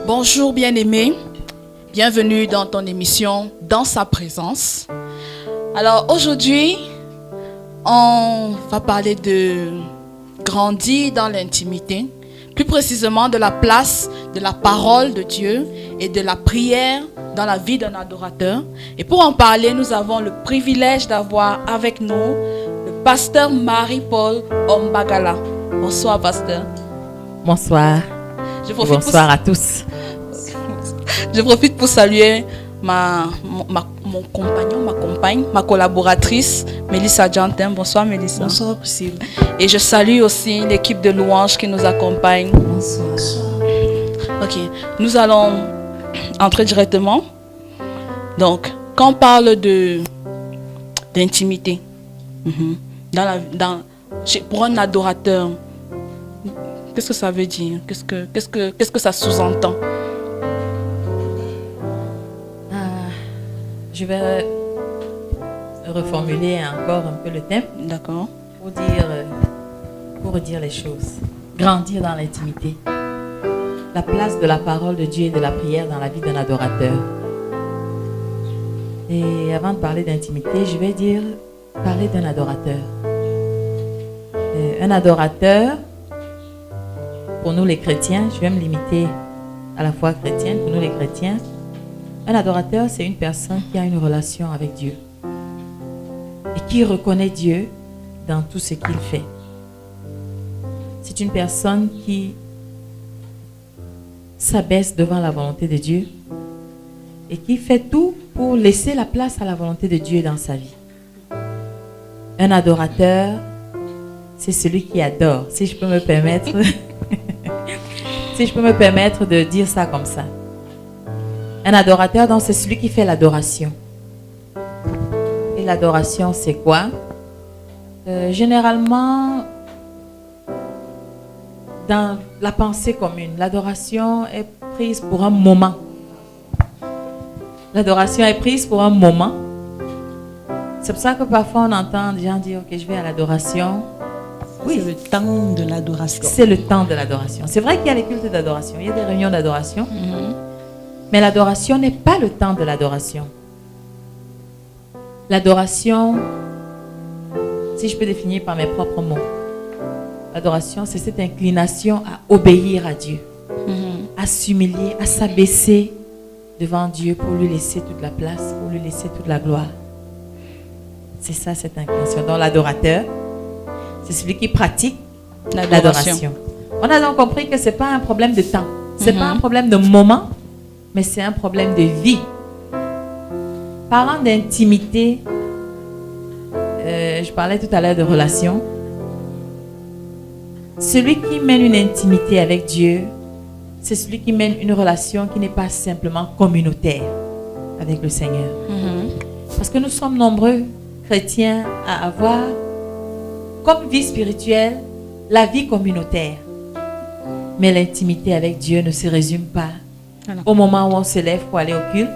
Bonjour bien-aimé, bienvenue dans ton émission Dans sa présence. Alors aujourd'hui, on va parler de grandir dans l'intimité, plus précisément de la place de la parole de Dieu et de la prière dans la vie d'un adorateur. Et pour en parler, nous avons le privilège d'avoir avec nous le pasteur Marie-Paul Ombagala. Bonsoir pasteur. Bonsoir. Bonsoir à tous. Je profite pour saluer mon compagnon, ma compagne, ma collaboratrice, Mélissa Jantin. Bonsoir Mélissa. Bonsoir Priscille. Et je salue aussi l'équipe de louanges qui nous accompagne. Bonsoir. Ok, nous allons entrer directement. Donc, quand on parle d'intimité, pour un adorateur, qu'est-ce que ça veut dire? Qu'est-ce que ça sous-entend? Je vais reformuler encore un peu le thème. D'accord. Pour redire les choses. Grandir dans l'intimité. La place de la parole de Dieu et de la prière dans la vie d'un adorateur. Et avant de parler d'intimité, je vais parler d'un adorateur. Un adorateur, pour nous les chrétiens, je vais me limiter à la foi chrétienne, pour nous les chrétiens, un adorateur, c'est une personne qui a une relation avec Dieu et qui reconnaît Dieu dans tout ce qu'il fait. C'est une personne qui s'abaisse devant la volonté de Dieu et qui fait tout pour laisser la place à la volonté de Dieu dans sa vie. Un adorateur, c'est celui qui adore, si je peux me permettre, de dire ça comme ça. Un adorateur, donc, c'est celui qui fait l'adoration. Et l'adoration, c'est quoi? Généralement, dans la pensée commune, l'adoration est prise pour un moment. L'adoration est prise pour un moment. C'est pour ça que parfois on entend des gens dire, ok, je vais à l'adoration. Oui, c'est le temps de l'adoration. C'est le temps de l'adoration. C'est vrai qu'il y a les cultes d'adoration, il y a des réunions d'adoration. Mais l'adoration n'est pas le temps de l'adoration. L'adoration, si je peux définir par mes propres mots, l'adoration, c'est cette inclination à obéir à Dieu, à s'humilier, à s'abaisser devant Dieu pour lui laisser toute la place, pour lui laisser toute la gloire. C'est ça, cette inclination. Donc l'adorateur, c'est celui qui pratique l'adoration. On a donc compris que ce n'est pas un problème de temps, ce n'est pas un problème de moment, mais c'est un problème de vie. Parlant d'intimité, je parlais tout à l'heure de relation. Celui qui mène une intimité avec Dieu, c'est celui qui mène une relation qui n'est pas simplement communautaire avec le Seigneur. Parce que nous sommes nombreux, chrétiens, à avoir comme vie spirituelle la vie communautaire. Mais l'intimité avec Dieu ne se résume pas au moment où on se lève pour aller au culte,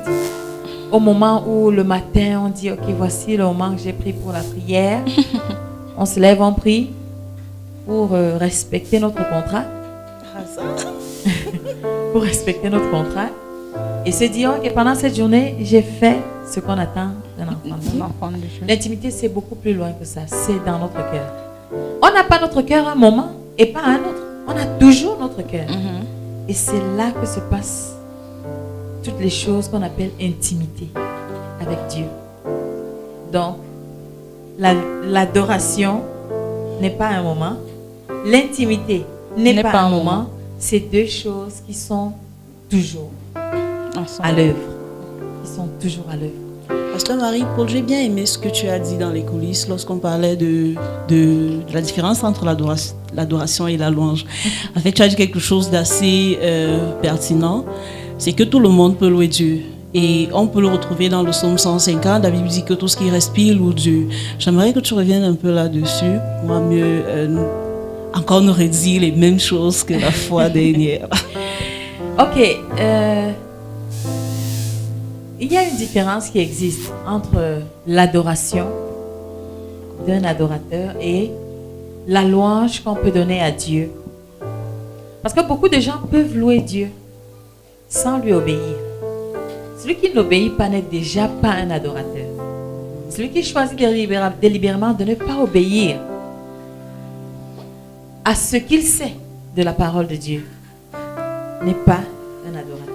au moment où le matin on dit ok, voici le moment que j'ai pris pour la prière. On se lève, on prie pour respecter notre contrat. Pour respecter notre contrat et se dire ok, pendant cette journée j'ai fait ce qu'on attend d'un enfant. L'intimité, c'est beaucoup plus loin que ça, c'est dans notre cœur. On n'a pas notre cœur un moment et pas un autre, on a toujours notre cœur. Et c'est là que se passent toutes les choses qu'on appelle intimité avec Dieu. Donc, l'adoration n'est pas un moment. L'intimité n'est pas un moment. C'est deux choses qui sont toujours à l'œuvre. Qui sont toujours à l'œuvre. Pasteur Marie-Paul, j'ai bien aimé ce que tu as dit dans les coulisses lorsqu'on parlait de la différence entre l'adoration et la louange. En fait, tu as dit quelque chose d'assez pertinent. C'est que tout le monde peut louer Dieu. Et on peut le retrouver dans le psaume 150. La Bible dit que tout ce qui respire loue Dieu. J'aimerais que tu reviennes un peu là-dessus. Moi, mieux encore nous redire les mêmes choses que la fois dernière. Ok. Il y a une différence qui existe entre l'adoration d'un adorateur et la louange qu'on peut donner à Dieu. Parce que beaucoup de gens peuvent louer Dieu sans lui obéir. Celui qui n'obéit pas n'est déjà pas un adorateur. Celui qui choisit délibérément de ne pas obéir à ce qu'il sait de la parole de Dieu n'est pas un adorateur.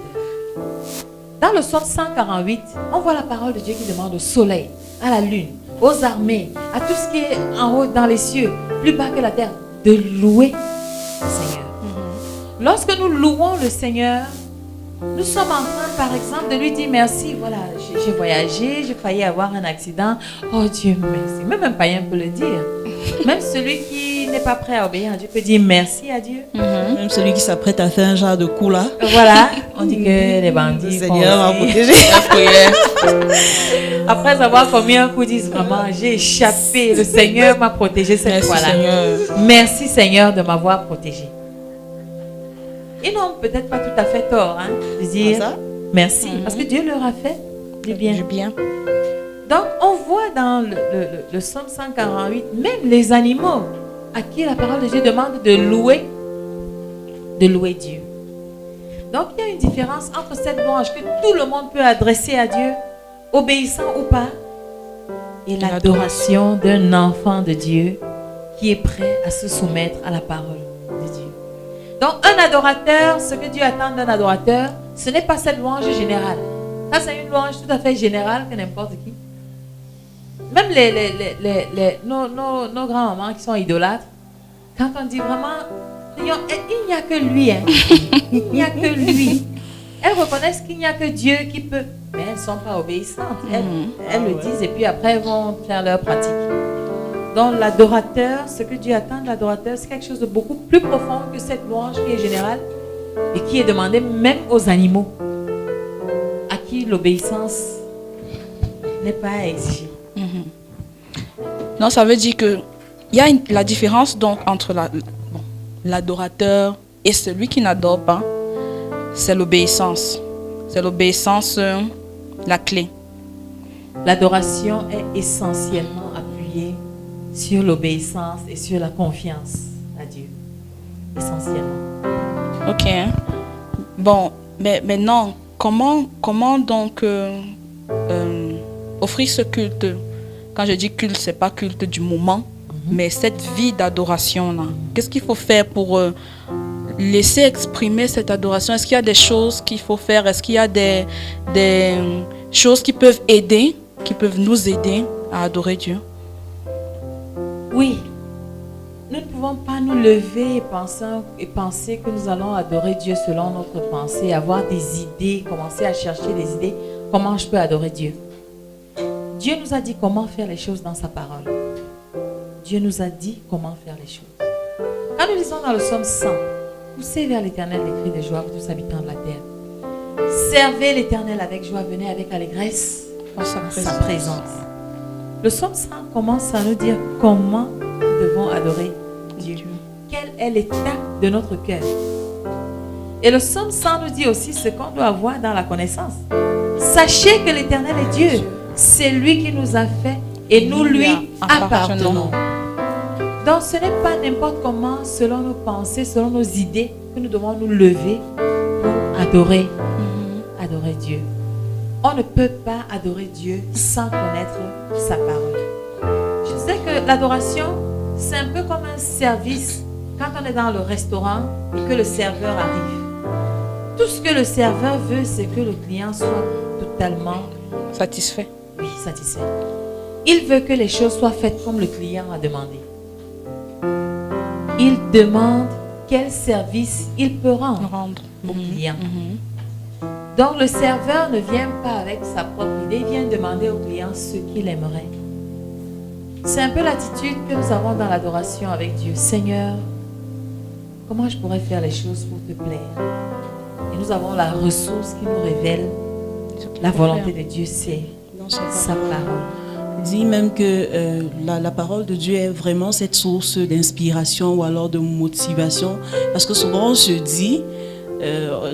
Dans le psaume 148, on voit la parole de Dieu qui demande au soleil, à la lune, aux armées, à tout ce qui est en haut dans les cieux, plus bas que la terre, de louer le Seigneur. Lorsque nous louons le Seigneur, nous sommes en train, par exemple, de lui dire merci. Voilà, j'ai voyagé, j'ai failli avoir un accident. Oh Dieu, merci. Même un païen peut le dire. Même celui qui n'est pas prêt à obéir à Dieu peut dire merci à Dieu. Même celui qui s'apprête à faire un genre de coup là. Voilà, on dit que les bandits. Le Seigneur va protéger. Après avoir commis un coup, disent vraiment, j'ai échappé. Le Seigneur m'a protégé cette fois-là. Merci Seigneur de m'avoir protégé. Ils n'ont peut-être pas tout à fait tort de dire merci, parce que Dieu leur a fait du bien. Donc, on voit dans le psaume 148, même les animaux à qui la parole de Dieu demande de louer Dieu. Donc, il y a une différence entre cette louange que tout le monde peut adresser à Dieu, obéissant ou pas, et l'adoration d'un enfant de Dieu qui est prêt à se soumettre à la parole de Dieu. Donc, un adorateur, ce que Dieu attend d'un adorateur, ce n'est pas cette louange générale. Ça, c'est une louange tout à fait générale que n'importe qui. Même nos grands-mamans qui sont idolâtres, quand on dit vraiment, il n'y a que lui. Il n'y a que lui. Elles reconnaissent qu'il n'y a que Dieu qui peut. Mais elles ne sont pas obéissantes. Elles le disent et puis après, elles vont faire leur pratique. Donc l'adorateur, ce que Dieu attend de l'adorateur, c'est quelque chose de beaucoup plus profond que cette louange qui est générale et qui est demandée même aux animaux, à qui l'obéissance n'est pas exigée. Non, ça veut dire que il y a la différence donc entre l'adorateur et celui qui n'adore pas, c'est l'obéissance. C'est l'obéissance la clé. L'adoration est essentiellement appuyée sur l'obéissance et sur la confiance à Dieu. Essentiellement. Ok. Bon, mais maintenant, comment donc offrir ce culte? Quand je dis culte, c'est pas culte du moment, mais cette vie d'adoration-là. Qu'est-ce qu'il faut faire pour laisser exprimer cette adoration? Est-ce qu'il y a des choses qu'il faut faire? Est-ce qu'il y a des choses qui peuvent aider, qui peuvent nous aider à adorer Dieu? Oui. Nous ne pouvons pas nous lever et penser que nous allons adorer Dieu selon notre pensée, avoir des idées, commencer à chercher des idées. Comment je peux adorer Dieu? Dieu nous a dit comment faire les choses dans sa parole. Dieu nous a dit comment faire les choses. Quand nous lisons dans le psaume 100, poussez vers l'Éternel les cris de joie, vous tous habitants de la terre. Servez l'Éternel avec joie, venez avec allégresse en sa présence. Le psaume 100 commence à nous dire comment nous devons adorer Dieu. Quel est l'état de notre cœur. Et le psaume 100 nous dit aussi ce qu'on doit avoir dans la connaissance. Sachez que l'Éternel est Dieu. C'est lui qui nous a fait et nous lui appartenons. Donc ce n'est pas n'importe comment, selon nos pensées, selon nos idées, que nous devons nous lever pour adorer Dieu. On ne peut pas adorer Dieu sans connaître sa parole. Je sais que l'adoration, c'est un peu comme un service quand on est dans le restaurant et que le serveur arrive. Tout ce que le serveur veut, c'est que le client soit totalement satisfait. Oui, satisfait. Il veut que les choses soient faites comme le client a demandé. Il demande quel service il peut rendre au client. Donc le serveur ne vient pas avec sa propre idée, il vient demander au client ce qu'il aimerait. C'est un peu l'attitude que nous avons dans l'adoration avec Dieu. Seigneur, comment je pourrais faire les choses pour te plaire? Et nous avons la ressource qui nous révèle la volonté de Dieu, c'est sa parole. Il dit même que la parole de Dieu est vraiment cette source d'inspiration ou alors de motivation. Parce que souvent on se dit,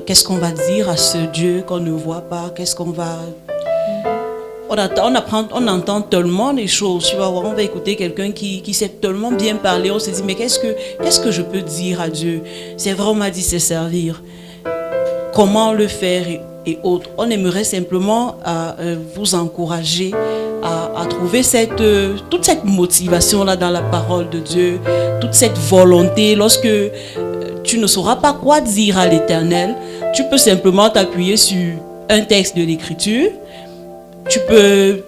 qu'est-ce qu'on va dire à ce Dieu qu'on ne voit pas? Qu'est-ce qu'on va... On entend tellement les choses. Tu vas voir, on va écouter quelqu'un qui sait tellement bien parler. On se dit, mais qu'est-ce que je peux dire à Dieu? C'est vrai, on m'a dit, c'est servir. comment le faire et autres. On aimerait simplement vous encourager à trouver toute cette motivation-là dans la parole de Dieu, toute cette volonté. Lorsque tu ne sauras pas quoi dire à l'Éternel, tu peux simplement t'appuyer sur un texte de l'Écriture. Tu peux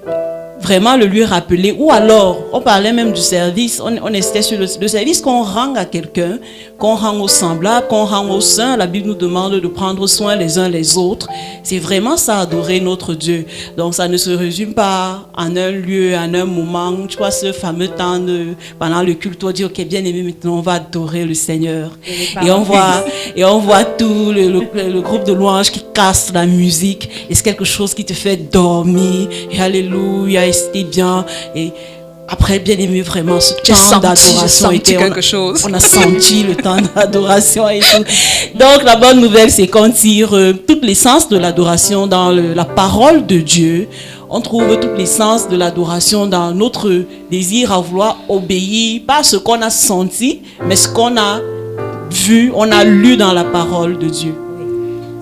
vraiment le lui rappeler, ou alors on parlait même du service, on était sur le service qu'on rend à quelqu'un, qu'on rend aux semblables, qu'on rend aux saints. La Bible nous demande de prendre soin les uns les autres. C'est vraiment ça, adorer notre Dieu. Donc ça ne se résume pas en un lieu, en un moment. Tu vois, ce fameux temps pendant le culte, on dit ok, bien aimé, maintenant on va adorer le Seigneur. Et on voit tout le groupe de louanges qui casse la musique, et c'est quelque chose qui te fait dormir. Et alléluia, et c'était bien. Et après, bien aimé, vraiment, ce temps d'adoration était quelque chose. On a senti le temps d'adoration et tout. Donc, la bonne nouvelle, c'est qu'on tire toute l'essence de l'adoration dans la parole de Dieu. On trouve toute l'essence de l'adoration dans notre désir à vouloir obéir, pas ce qu'on a senti, mais ce qu'on a vu, on a lu dans la parole de Dieu.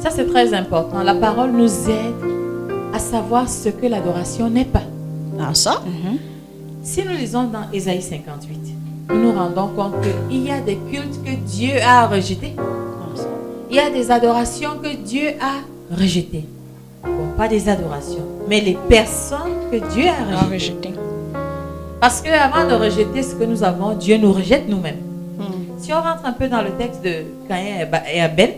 Ça, c'est très important. La parole nous aide à savoir ce que l'adoration n'est pas. Ah, ça? Si nous lisons dans Ésaïe 58, nous nous rendons compte qu'il y a des cultes que Dieu a rejetés. Il y a des adorations que Dieu a rejetées. Bon, pas des adorations, mais les personnes que Dieu a rejetées. Parce qu'avant de rejeter ce que nous avons, Dieu nous rejette nous-mêmes. Si on rentre un peu dans le texte de Caïn et Abel,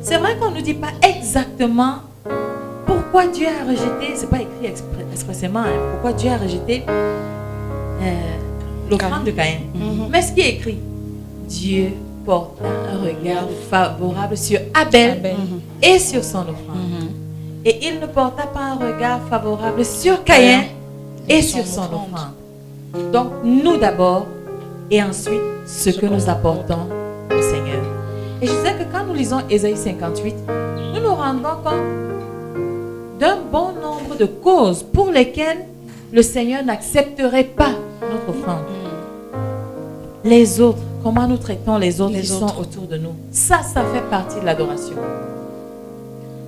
c'est vrai qu'on ne nous dit pas exactement pourquoi Dieu a rejeté, c'est pas écrit expressément, pourquoi Dieu a rejeté l'offrande de Caïn. Mais ce qui est écrit, Dieu porta un regard favorable sur Abel et sur son offrande. Et il ne porta pas un regard favorable sur Caïn et sur son offrande. Donc nous d'abord, et ensuite ce que nous apportons au Seigneur. Et je disais que quand nous lisons Ésaïe 58, nous nous rendons compte d'un bon nombre de causes pour lesquelles le Seigneur n'accepterait pas notre offrande. Les autres, comment nous traitons les autres qui sont autour de nous, ça fait partie de l'adoration.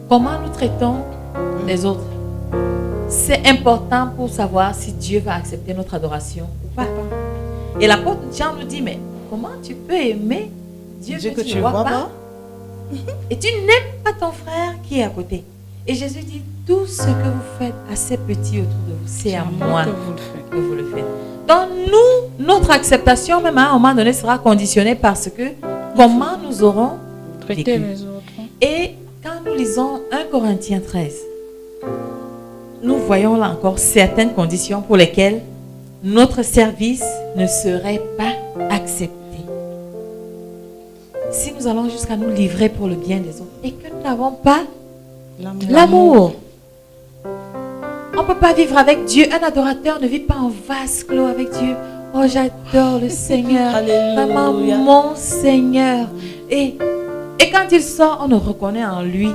Comment nous traitons les autres, c'est important pour savoir si Dieu va accepter notre adoration ou pas. Et l'apôtre Jean nous dit, mais comment tu peux aimer Dieu que tu ne vois pas? Et tu n'aimes pas ton frère qui est à côté. Et Jésus dit, tout ce que vous faites à ces petits autour de vous, c'est à moi que vous le faites. Donc nous, notre acceptation, même à un moment donné, sera conditionnée parce que comment nous aurons traité les autres. Et quand nous lisons 1 Corinthiens 13, nous voyons là encore certaines conditions pour lesquelles notre service ne serait pas accepté. Si nous allons jusqu'à nous livrer pour le bien des autres et que nous n'avons pas l'amour. On ne peut pas vivre avec Dieu. Un adorateur ne vit pas en vase clos avec Dieu. Oh, j'adore le Seigneur. Vraiment, mon Seigneur. Et quand il sort, on ne reconnaît en lui.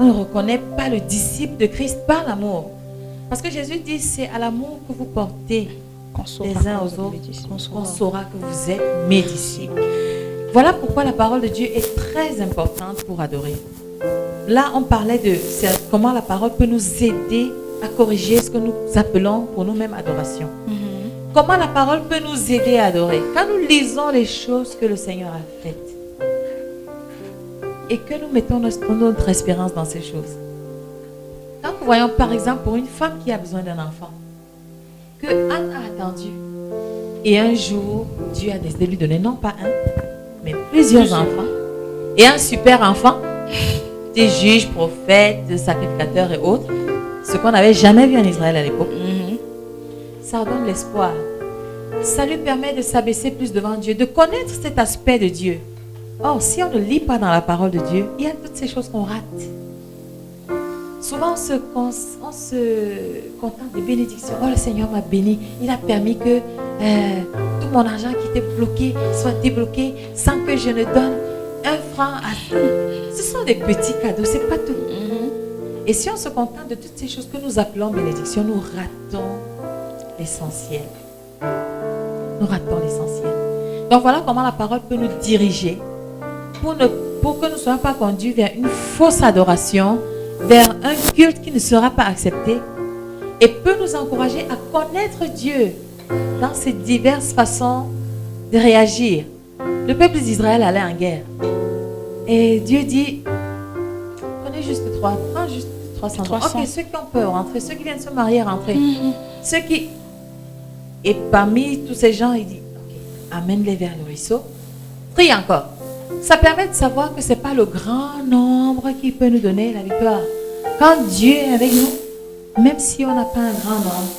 On ne reconnaît pas le disciple de Christ par l'amour. Parce que Jésus dit, c'est à l'amour que vous portez les uns aux autres qu'on saura que vous êtes mes disciples. Voilà pourquoi la parole de Dieu est très importante pour adorer. Là, on parlait de comment la parole peut nous aider à corriger ce que nous appelons pour nous-mêmes adoration. Comment la parole peut nous aider à adorer? Quand nous lisons les choses que le Seigneur a faites et que nous mettons notre espérance dans ces choses. Quand nous voyons par exemple pour une femme qui a besoin d'un enfant, que Anne a attendu et un jour, Dieu a décidé de lui donner non pas un, mais plusieurs enfants et un super enfant. Des juges, prophètes, sacrificateurs et autres, ce qu'on n'avait jamais vu en Israël à l'époque. Ça donne l'espoir. Ça lui permet de s'abaisser plus devant Dieu, de connaître cet aspect de Dieu. Or, si on ne lit pas dans la parole de Dieu, il y a toutes ces choses qu'on rate. Souvent, on se contente des bénédictions. Oh, le Seigneur m'a béni. Il a permis que tout mon argent qui était bloqué soit débloqué sans que je ne donne un franc à tout. Ce sont des petits cadeaux, c'est pas tout. Et si on se contente de toutes ces choses que nous appelons bénédictions, nous ratons l'essentiel. Nous ratons l'essentiel. Donc voilà comment la parole peut nous diriger pour pour que nous ne soyons pas conduits vers une fausse adoration, vers un culte qui ne sera pas accepté, et peut nous encourager à connaître Dieu dans ses diverses façons de réagir. Le peuple d'Israël allait en guerre. Et Dieu dit, prends juste 300. Ok, ceux qui ont peur, rentrez. Ceux qui viennent se marier, rentrez. Ceux qui... Et parmi tous ces gens, il dit, ok, amène-les vers le ruisseau. Prie encore. Ça permet de savoir que ce n'est pas le grand nombre qui peut nous donner la victoire. Quand Dieu est avec nous, même si on n'a pas un grand nombre,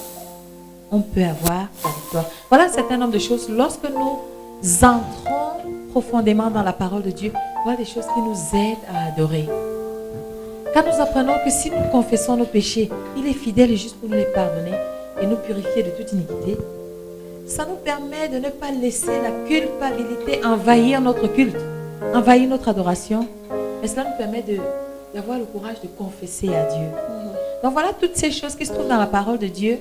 on peut avoir la victoire. Voilà un certain nombre de choses. Lorsque nous entrons profondément dans la parole de Dieu, voilà des choses qui nous aident à adorer. Quand nous apprenons que si nous confessons nos péchés, il est fidèle et juste pour nous les pardonner et nous purifier de toute iniquité, ça nous permet de ne pas laisser la culpabilité envahir notre culte, envahir notre adoration. Mais cela nous permet d'avoir le courage de confesser à Dieu. Donc voilà toutes ces choses qui se trouvent dans la parole de Dieu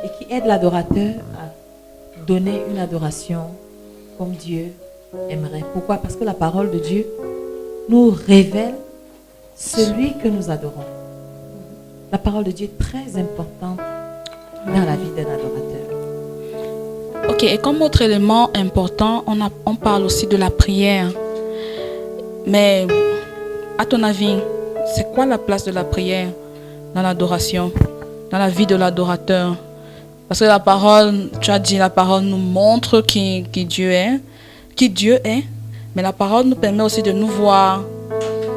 et qui aident l'adorateur à donner une adoration comme Dieu aimerait. Pourquoi? Parce que la parole de Dieu nous révèle celui que nous adorons. La parole de Dieu est très importante dans la vie d'un adorateur. Ok, et comme autre élément important, on parle aussi de la prière. Mais à ton avis, c'est quoi la place de la prière dans l'adoration, dans la vie de l'adorateur? Parce que la parole, tu as dit, la parole nous montre qui Dieu est, mais la parole nous permet aussi de nous voir,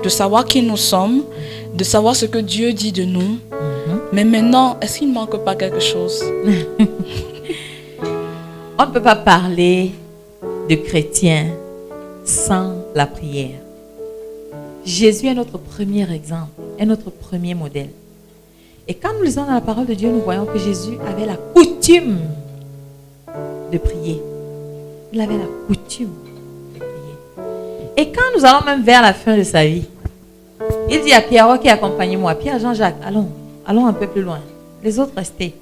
de savoir qui nous sommes, de savoir ce que Dieu dit de nous. Mais maintenant, est-ce qu'il ne manque pas quelque chose? On ne peut pas parler de chrétiens sans la prière. Jésus est notre premier exemple, est notre premier modèle. Et quand nous lisons dans la parole de Dieu, nous voyons que Jésus avait la coutume de prier. Il avait la coutume de prier. Et quand nous allons même vers la fin de sa vie, il dit à Pierre, ok, accompagnez-moi. Pierre, Jean-Jacques, allons un peu plus loin. Les autres, restez.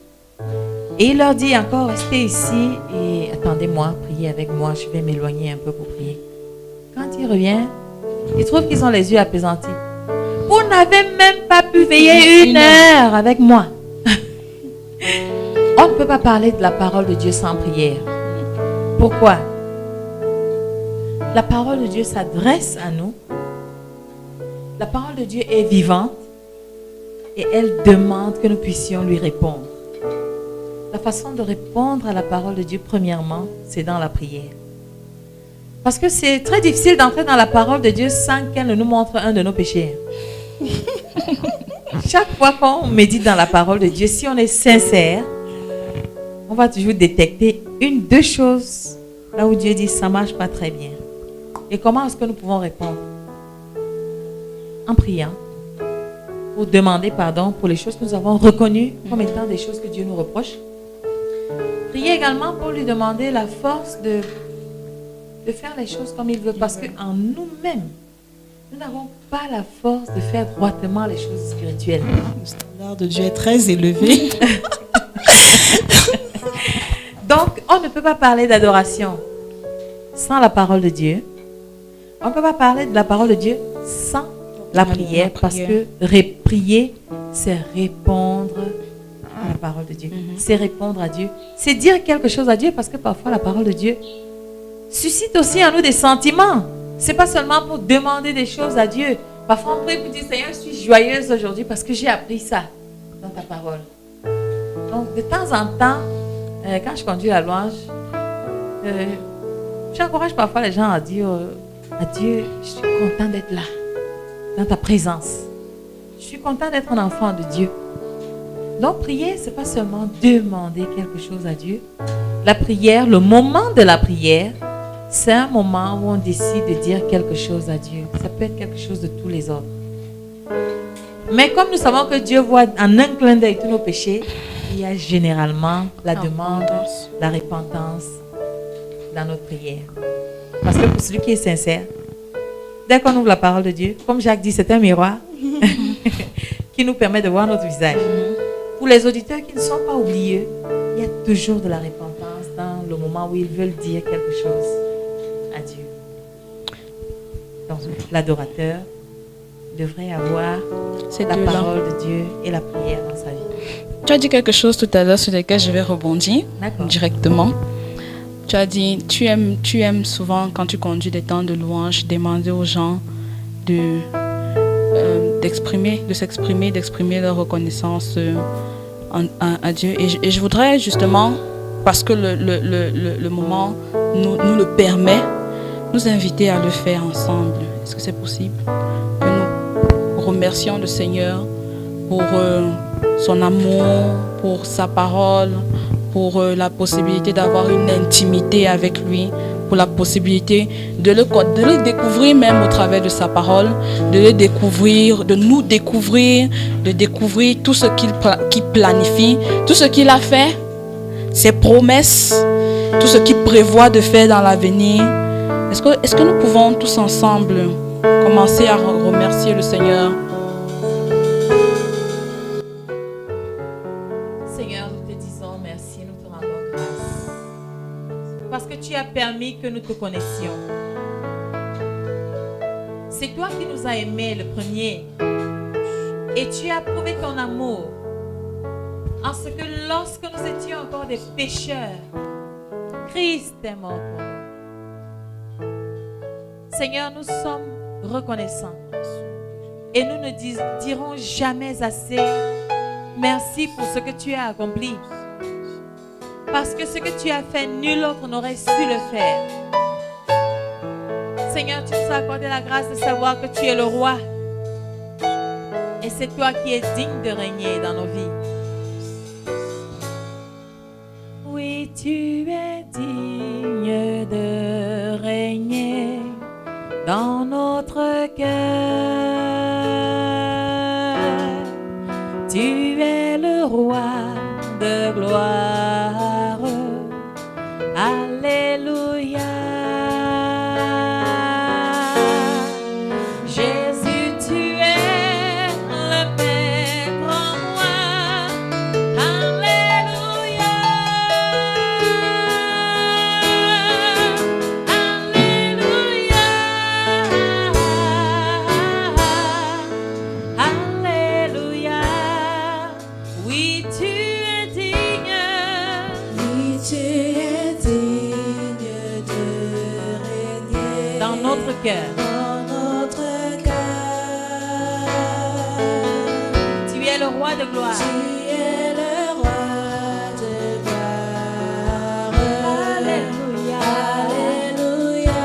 Et il leur dit encore, restez ici et attendez-moi, priez avec moi, je vais m'éloigner un peu pour prier. Quand il revient, il trouve qu'ils ont les yeux apaisantis. Vous n'avez même pas pu veiller une heure avec moi. On ne peut pas parler de la parole de Dieu sans prière. Pourquoi? La parole de Dieu s'adresse à nous. La parole de Dieu est vivante et elle demande que nous puissions lui répondre. La façon de répondre à la parole de Dieu, premièrement, c'est dans la prière. Parce que c'est très difficile d'entrer dans la parole de Dieu sans qu'elle ne nous montre un de nos péchés. Chaque fois qu'on médite dans la parole de Dieu, si on est sincère, on va toujours détecter deux choses là où Dieu dit ça ne marche pas très bien. Et comment est-ce que nous pouvons répondre? En priant, pour demander pardon pour les choses que nous avons reconnues comme étant des choses que Dieu nous reproche. Prier également pour lui demander la force de faire les choses comme il veut, parce qu'en nous-mêmes, nous n'avons pas la force de faire droitement les choses spirituelles. Le standard de Dieu est très élevé. Donc, on ne peut pas parler d'adoration sans la parole de Dieu. On ne peut pas parler de la parole de Dieu sans la prière, parce que prier, c'est répondre à la parole de Dieu. C'est répondre à Dieu. C'est dire quelque chose à Dieu, parce que parfois la parole de Dieu suscite aussi en nous des sentiments. Ce n'est pas seulement pour demander des choses à Dieu. Parfois on prie pour dire, Seigneur, je suis joyeuse aujourd'hui parce que j'ai appris ça dans ta parole. Donc de temps en temps, quand je conduis la louange, j'encourage parfois les gens à dire à Dieu, je suis content d'être là, dans ta présence. Je suis content d'être un enfant de Dieu. Donc prier, ce n'est pas seulement demander quelque chose à Dieu. La prière, le moment de la prière, c'est un moment où on décide de dire quelque chose à Dieu. Ça peut être quelque chose de tous les autres. Mais comme nous savons que Dieu voit en un clin d'œil tous nos péchés, il y a généralement la demande, la repentance dans notre prière. Parce que pour celui qui est sincère, dès qu'on ouvre la parole de Dieu, comme Jacques dit, c'est un miroir qui nous permet de voir notre visage. Pour les auditeurs qui ne sont pas oublieux, il y a toujours de la repentance dans le moment où ils veulent dire quelque chose à Dieu. Donc, l'adorateur devrait avoir C'est la Dieu-là. parole de Dieu et la prière dans sa vie. Tu as dit quelque chose tout à l'heure sur lequel je vais rebondir D'accord. directement. Tu as dit, tu aimes souvent quand tu conduis des temps de louange, demander aux gens d'exprimer leur reconnaissance à Dieu. Et je voudrais justement, parce que le moment nous le permet, nous inviter à le faire ensemble. Est-ce que c'est possible? Que nous remercions le Seigneur pour son amour, pour sa parole, pour la possibilité d'avoir une intimité avec lui, pour la possibilité de le découvrir même au travers de sa parole, de le découvrir, de nous découvrir, de découvrir tout ce qu'il planifie, tout ce qu'il a fait, ses promesses, tout ce qu'il prévoit de faire dans l'avenir. Est-ce que nous pouvons tous ensemble commencer à remercier le Seigneur? Seigneur, nous te disons merci, nous te rendons grâce. Parce que tu as permis que nous te connaissions. C'est toi qui nous as aimés le premier. Et tu as prouvé ton amour. En ce que lorsque nous étions encore des pécheurs, Christ est mort pour nous. Seigneur, nous sommes reconnaissants. Et nous ne dirons jamais assez merci pour ce que tu as accompli. Parce que ce que tu as fait, nul autre n'aurait su le faire. Seigneur, tu nous as accordé la grâce de savoir que tu es le roi. Et c'est toi qui es digne de régner dans nos vies. Oui, tu es digne de régner dans notre cœur. Tu es le roi de gloire. Alléluia. Jésus, tu es le maître en moi. Alléluia. Alléluia. Alléluia. Oui, tu es digne. Oui, tu es digne de régner Dans notre cœur. dans notre cœur. Tu es le roi de gloire. Tu es le roi de gloire. Alléluia. Alléluia.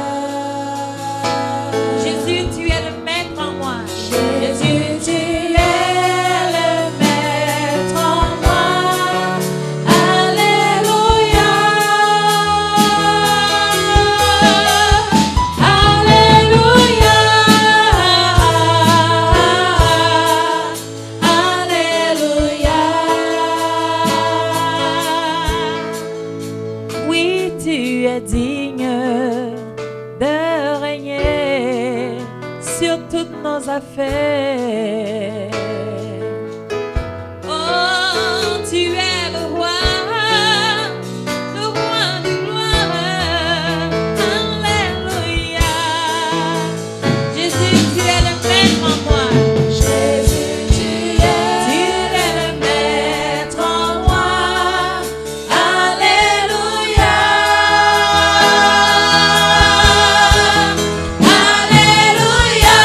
Jésus, tu es le maître en moi. Jésus, tu es le maître en moi. Alléluia. Alléluia. Alléluia. Oui, tu es digne de régner sur toutes nos affaires. Oh, tu es le roi de gloire. Alléluia. Jésus, tu es le maître en moi. Jésus, tu es le maître en moi. Alléluia. Alléluia.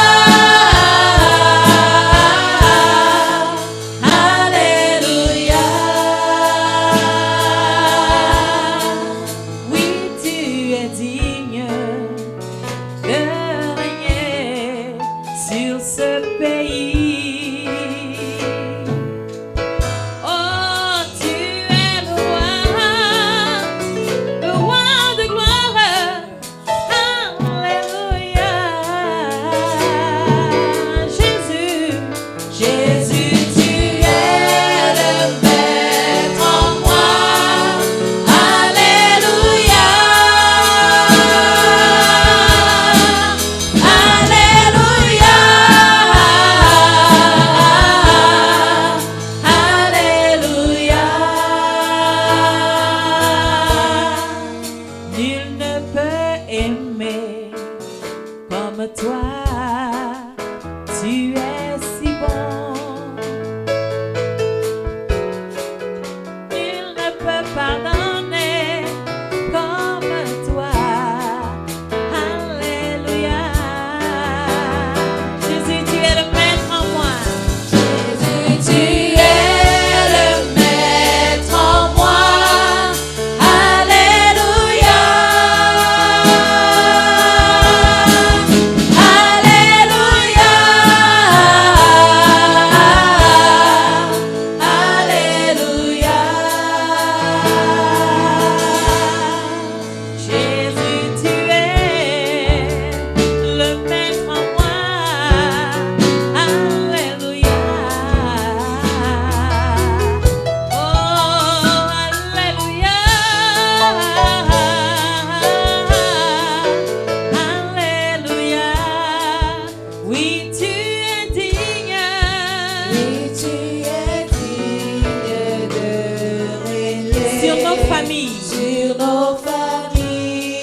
sur nos familles.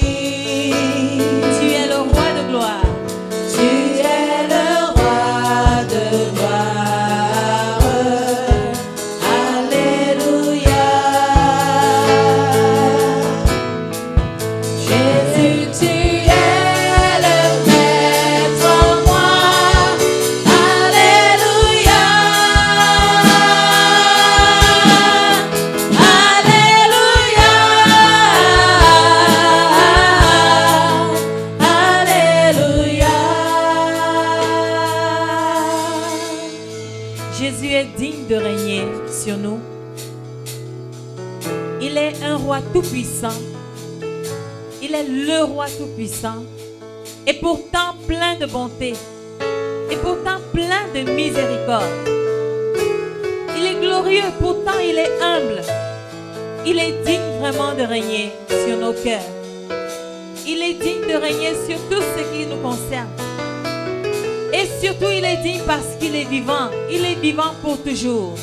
Tu es le roi de gloire. Tu es le roi de gloire. Alléluia. Jésus, tu es le maître en moi. Alléluia. Jésus est digne de régner sur nous. Il est un roi tout-puissant. Il est le roi tout-puissant. Et pourtant plein de bonté. Et pourtant plein de miséricorde. Il est glorieux, pourtant il est humble. Il est digne vraiment de régner sur nos cœurs. Il est digne de régner sur tout ce qui nous concerne. Et surtout, il est digne parce qu'il est vivant. Il est vivant pour toujours.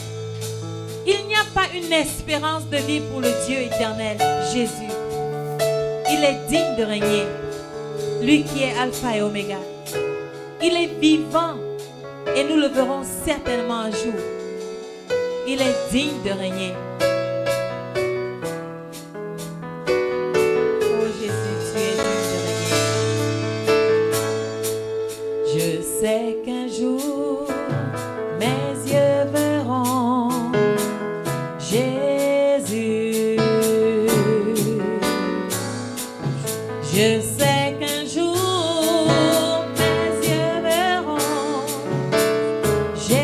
Il n'y a pas une espérance de vie pour le Dieu éternel, Jésus. Il est digne de régner. Lui qui est Alpha et Oméga. Il est vivant et nous le verrons certainement un jour. Il est digne de régner. Oh Jésus, tu es digne de régner. Je sais qu'un jour mes yeux verront Jésus. Je sais qu'un jour mes yeux verront Jésus.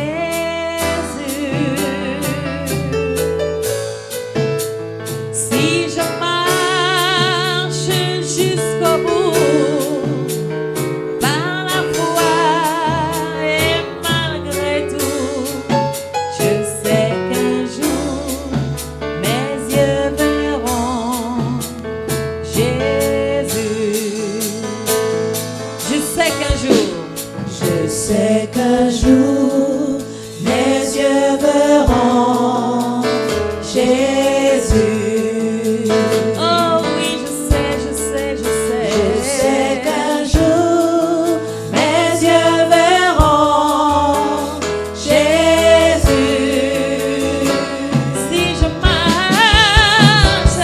Si je marche jusqu'au bout par la foi et malgré tout, je sais qu'un jour mes yeux verront Jésus. Je sais qu'un jour, Je sais qu'un jour mes yeux verront Jésus. oh oui, je sais. Je sais qu'un jour mes yeux verront Jésus. Si je marche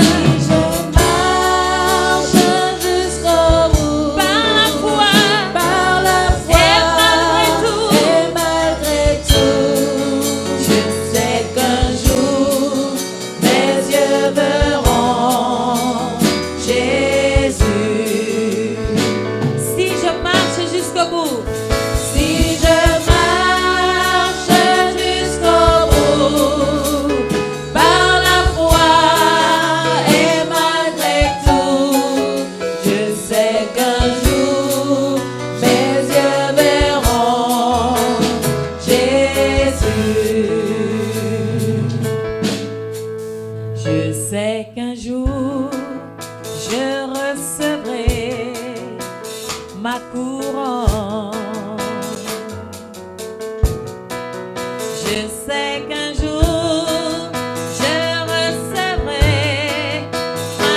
Jusqu'au bout par la foi par la foi et malgré tout, et malgré tout, je sais qu'un jour mes yeux verront Jésus. si je marche jusqu'au bout, Si je marche jusqu'au bout par la foi et malgré tout, je sais qu'un jour mes yeux verront Jésus. je sais qu'un jour je recevrai ma couronne. Je sais qu'un jour je recevrai ma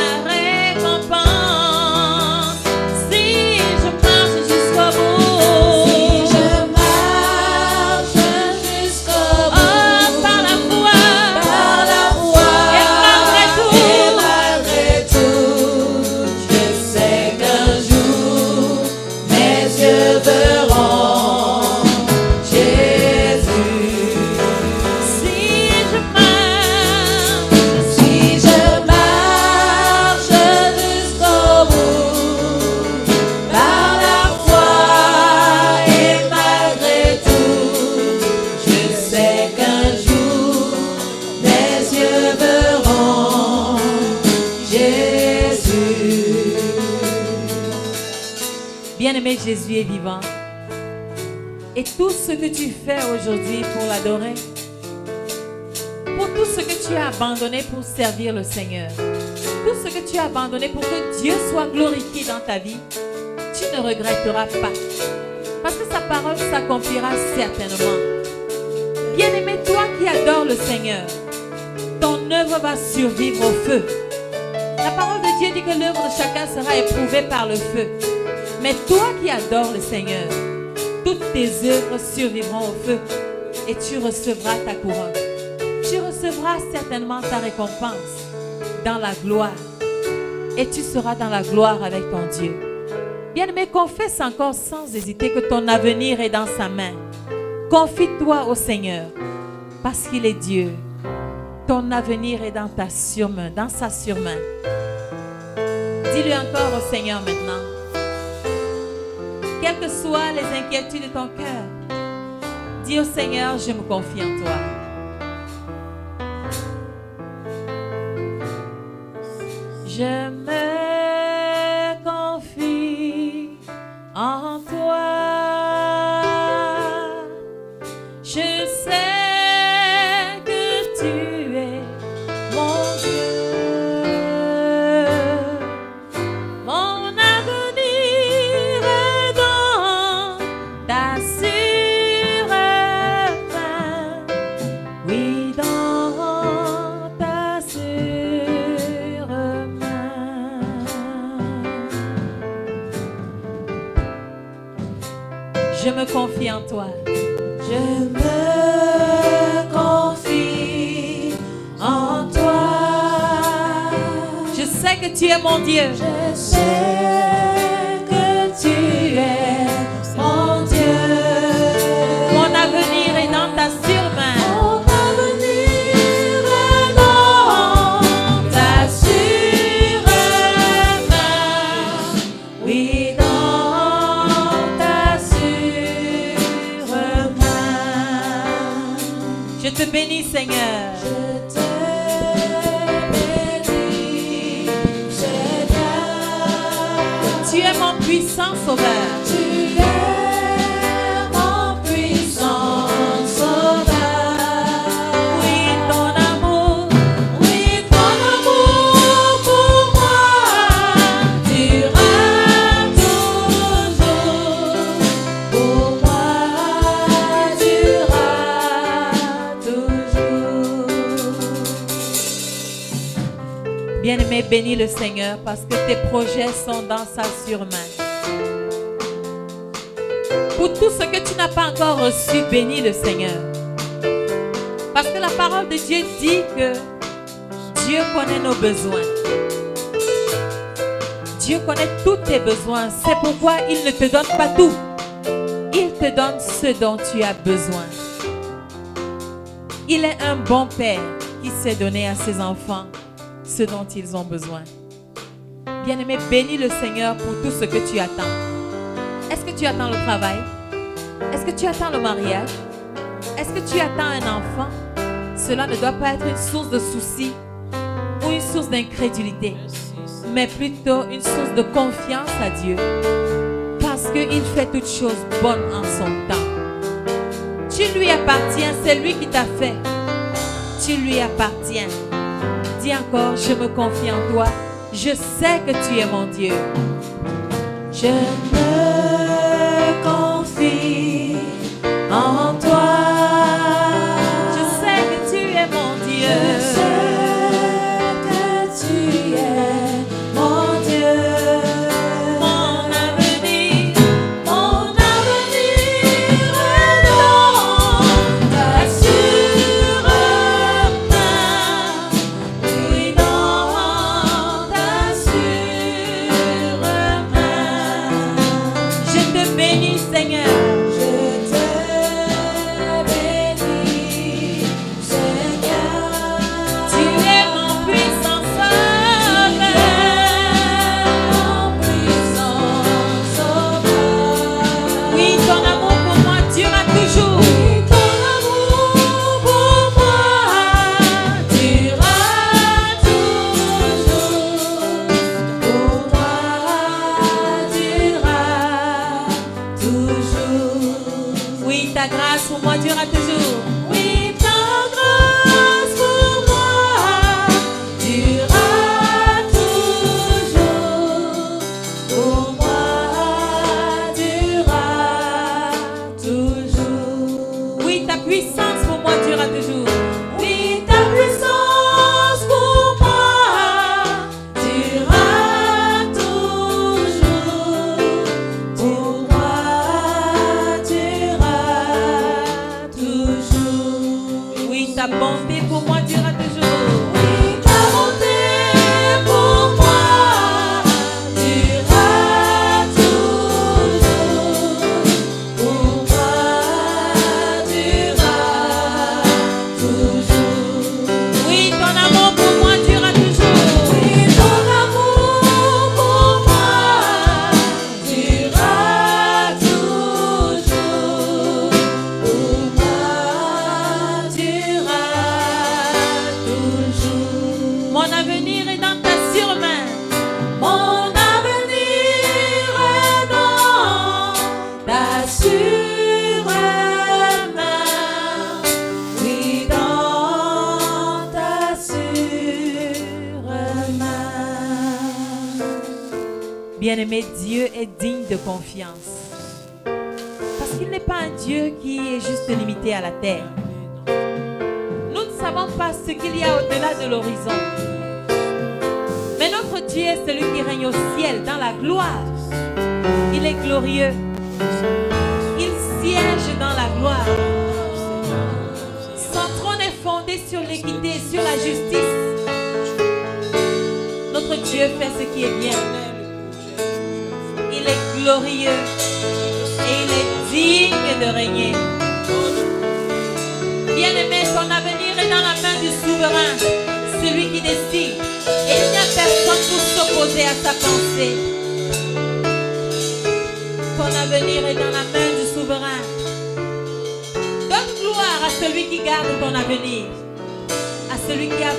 récompense. Si je marche jusqu'au bout, Si je marche jusqu'au oh, par la foi, par la foi et malgré tout, je sais qu'un jour mes yeux verront Jésus. si je marche, Si je marche jusqu'au bout par la foi et malgré tout, je sais qu'un jour mes yeux verront Jésus. bien-aimé, Jésus est vivant. Et tout ce que tu fais aujourd'hui pour l'adorer, pour tout ce que tu as abandonné pour servir le Seigneur, tout ce que tu as abandonné pour que Dieu soit glorifié dans ta vie, tu ne regretteras pas. Parce que sa parole s'accomplira certainement. Bien-aimé, toi qui adores le Seigneur, ton œuvre va survivre au feu. La parole Dieu dit que l'œuvre de chacun sera éprouvée par le feu. Mais toi qui adores le Seigneur, toutes tes œuvres survivront au feu et tu recevras ta couronne. Tu recevras certainement ta récompense dans la gloire et tu seras dans la gloire avec ton Dieu. Bien-aimé, confesse encore sans hésiter que ton avenir est dans sa main. Confie-toi au Seigneur parce qu'il est Dieu. Ton avenir est dans ta surmain, dans sa surmain. Dis-lui encore au Seigneur maintenant. Quelles que soient les inquiétudes de ton cœur, dis au Seigneur, je me confie en toi. Je me confie en toi. Je sais que tu es mon Dieu. Mon avenir est dans ta sûre main. Oui, dans ta sûre main. Je me confie en toi. Je me confie en toi. Je sais que tu es mon Dieu. Je sais que tu es mon Dieu. Mon avenir est dans ta surmain. Mon avenir est dans ta surmain. Oui, dans ta surmain. Je te bénis, Seigneur. Je te bénis, Seigneur. Tu es mon puissant sauveur. Tu es mon puissant sauveur. Oui, ton amour pour moi durera toujours. Pour moi durera toujours. Bien-aimé, bénis le Seigneur parce que tes projets sont dans sa surmain. Pour tout ce que tu n'as pas encore reçu, bénis le Seigneur. Parce que la parole de Dieu dit que Dieu connaît nos besoins. Dieu connaît tous tes besoins. C'est pourquoi il ne te donne pas tout. Il te donne ce dont tu as besoin. Il est un bon père qui sait donner à ses enfants ce dont ils ont besoin. Bien-aimé, bénis le Seigneur pour tout ce que tu attends. Est-ce que tu attends le travail? Est-ce que tu attends le mariage? Est-ce que tu attends un enfant? Cela ne doit pas être une source de souci ou une source d'incrédulité, mais plutôt une source de confiance à Dieu, parce qu'il fait toutes choses bonnes en son temps. Tu lui appartiens, c'est lui qui t'a fait. Tu lui appartiens. Dis encore, je me confie en toi. Je sais que tu es mon Dieu. Je me confie en toi. Je sais que tu es mon Dieu. Je sais que tu es mon Dieu. Mon avenir est dans ta sûre main. Oui, dans ta sûre main. Je Bien-aimé, Dieu est digne de confiance. Parce qu'il n'est pas un Dieu qui est juste limité à la terre. Nous ne savons pas ce qu'il y a au-delà de l'horizon. Mais notre Dieu est celui qui règne au ciel, dans la gloire. Il est glorieux. Il siège dans la gloire. Son trône est fondé sur l'équité, sur la justice. Notre Dieu fait ce qui est bien. Il est glorieux et il est digne de régner. Bien-aimé, ton avenir est dans la main du souverain, celui qui décide. Et il n'y a personne pour s'opposer à sa pensée. Ton avenir est dans la main du souverain. Donne gloire à celui qui garde ton avenir, à celui qui a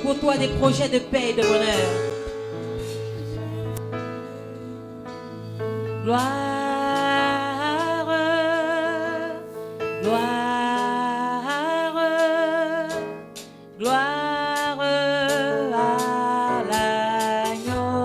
pour toi des projets de paix et de bonheur. Gloire, gloire, gloire à l'agneau.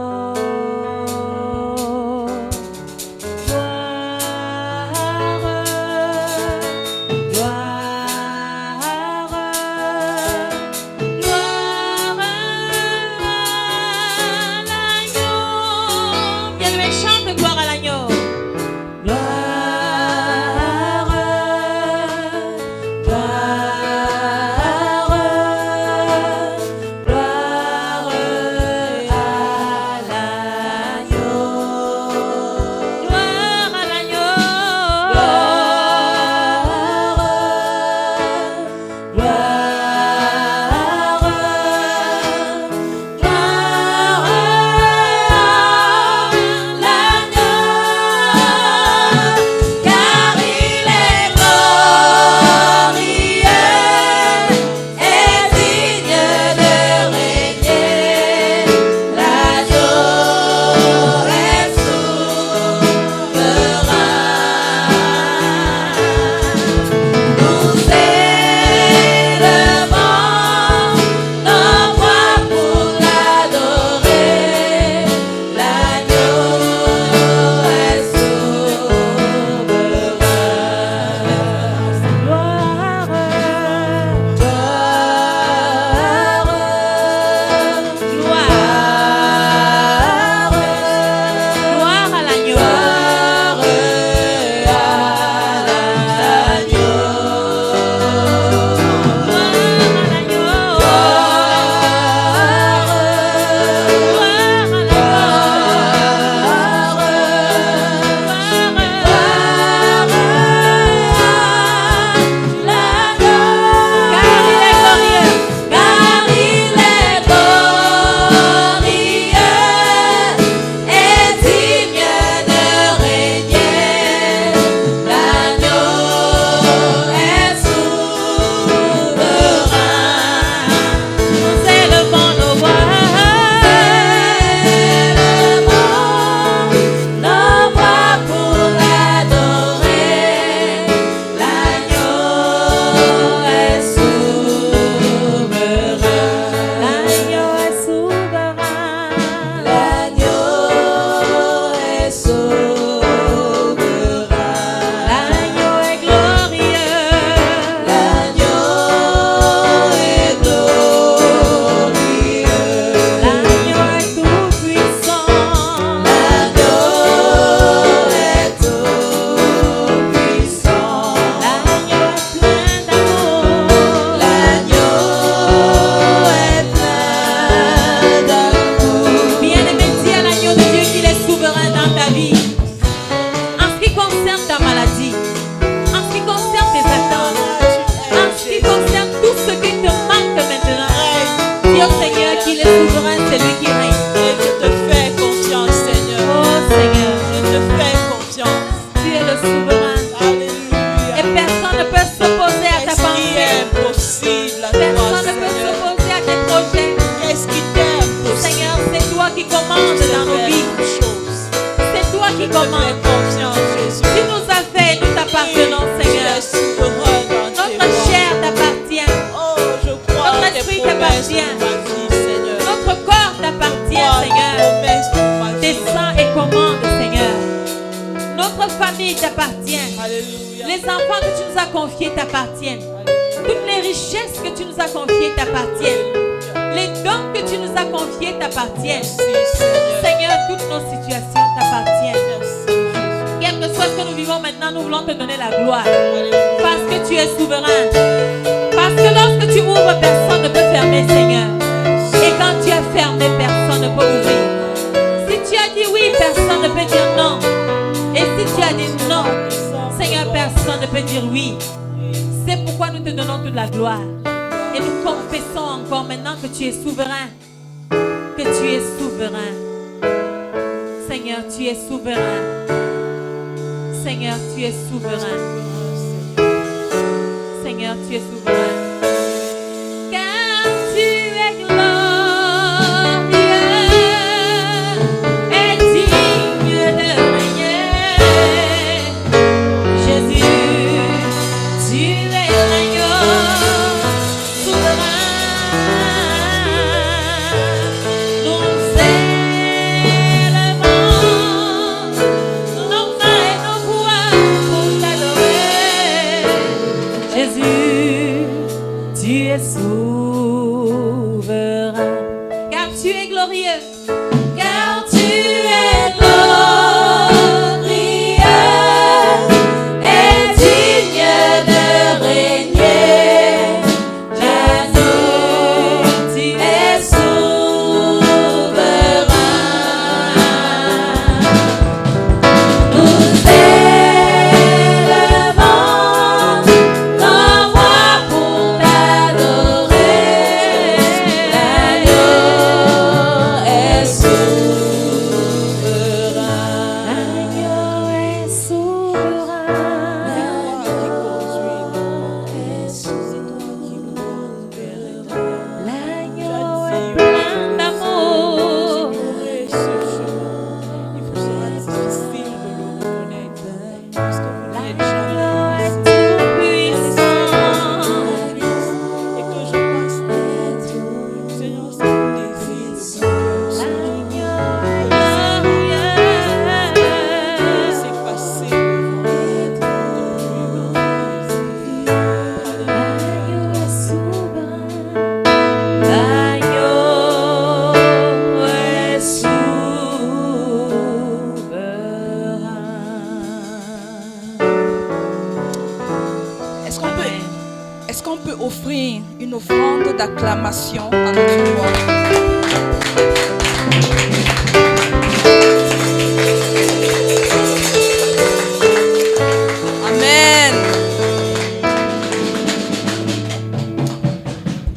Notre famille t'appartient. Alléluia. Les enfants que tu nous as confiés t'appartiennent. Toutes les richesses que tu nous as confiées t'appartiennent. Les dons que tu nous as confiés t'appartiennent. Seigneur, toutes nos situations t'appartiennent. Quel que soit ce que nous vivons maintenant, nous voulons te donner la gloire. Parce que tu es souverain. Parce que lorsque tu ouvres, personne ne peut fermer, Seigneur. Et quand tu as fermé, personne ne peut ouvrir. Si tu as dit oui, personne ne peut dire non. Et si tu as dit non, Seigneur, personne ne peut dire oui. C'est pourquoi nous te donnons toute la gloire. Et nous confessons encore maintenant que tu es souverain. Que tu es souverain. Seigneur, tu es souverain. Seigneur, tu es souverain. Seigneur, tu es souverain. Car tu es glorieux et digne de régner. Jésus, tu es l'agneau souverain. Nous élevons nos mains et nos voix pour t'adorer. Jésus, tu es souverain. Car tu es glorieux. Car tu es glorieux et digne de régner. Jésus, tu es souverain. Nous élevons nos voix pour t'adorer. L'agneau est souverain. L'agneau est souverain. L'agneau est plein d'amour. L'agneau est tout puissant. Est-ce qu'on peut offrir une offrande d'acclamation à notre roi? Amen.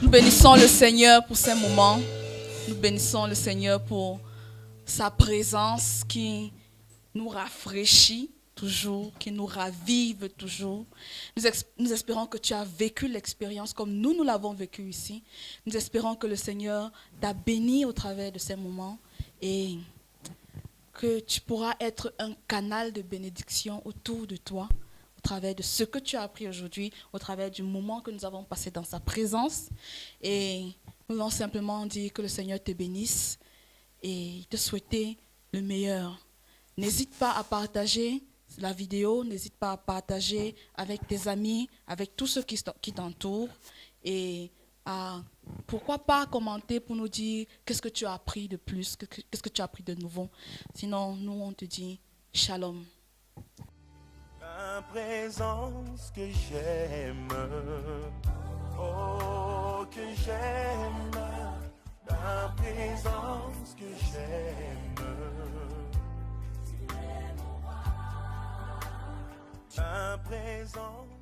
Nous bénissons le Seigneur pour ces moments. Nous bénissons le Seigneur pour sa présence qui nous rafraîchit toujours, qui nous ravive toujours. Nous espérons que tu as vécu l'expérience comme nous l'avons vécu ici. Nous espérons que le Seigneur t'a béni au travers de ces moments et que tu pourras être un canal de bénédiction autour de toi au travers de ce que tu as appris aujourd'hui, au travers du moment que nous avons passé dans sa présence. Et nous voulons simplement dire que le Seigneur te bénisse et te souhaiter le meilleur. N'hésite pas à partager la vidéo, n'hésite pas à partager avec tes amis, avec tous ceux qui t'entourent et pourquoi pas commenter pour nous dire qu'est-ce que tu as appris de plus, qu'est-ce que tu as appris de nouveau. Sinon, nous, on te dit shalom. La présence que j'aime, oh que j'aime, la présence que j'aime, la présence.